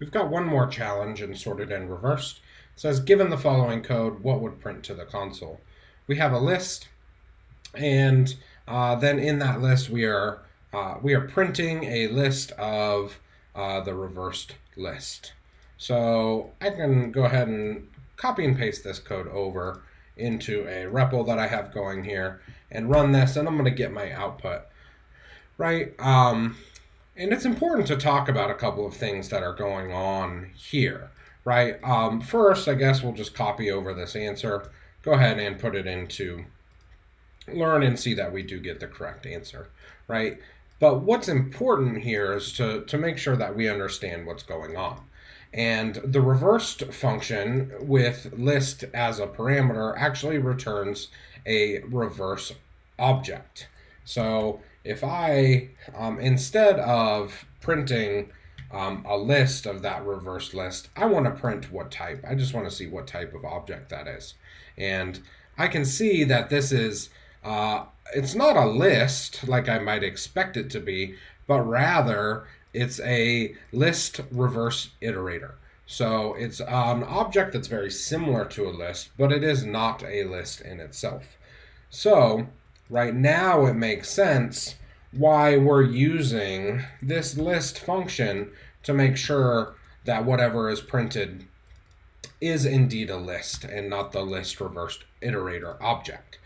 We've got one more challenge in sorted and reversed. It says, given the following code, what would print to the console? We have a list, and then in that list we are printing a list of the reversed list. So I can go ahead and copy and paste this code over into a REPL that I have going here and run this, and I'm going to get my output, right? And it's important to talk about a couple of things that are going on here, right? First, I guess we'll just copy over this answer, go ahead and put it into learn and see that we do get the correct answer, right? But what's important here is to make sure that we understand what's going on. And the reversed function with list as a parameter actually returns a reverse object. So if I, instead of printing a list of that reverse list, I want to print what type. I just want to see what type of object that is. And I can see that this is, it's not a list like I might expect it to be, but rather it's a list reverse iterator. So it's an object that's very similar to a list, but it is not a list in itself. So right now it makes sense why we're using this list function to make sure that whatever is printed is indeed a list and not the list reversed iterator object.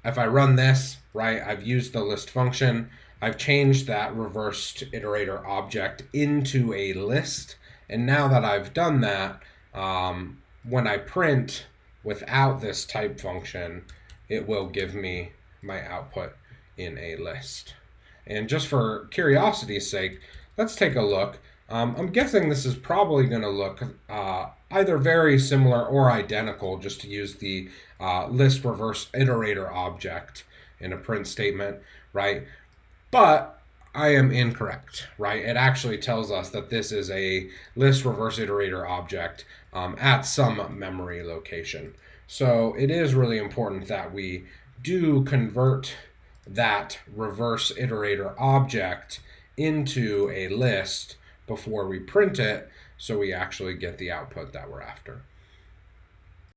If I run this, right, I've used the list function, I've changed that reversed iterator object into a list, and now that I've done that, when I print without this type function, it will give me my output in a list. And just for curiosity's sake, let's take a look. I'm guessing this is probably going to look either very similar or identical, just to use the list reverse iterator object in a print statement, right? But I am incorrect, right? It actually tells us that this is a list reverse iterator object at some memory location. So it is really important that we do convert that reverse iterator object into a list before we print it, so we actually get the output that we're after.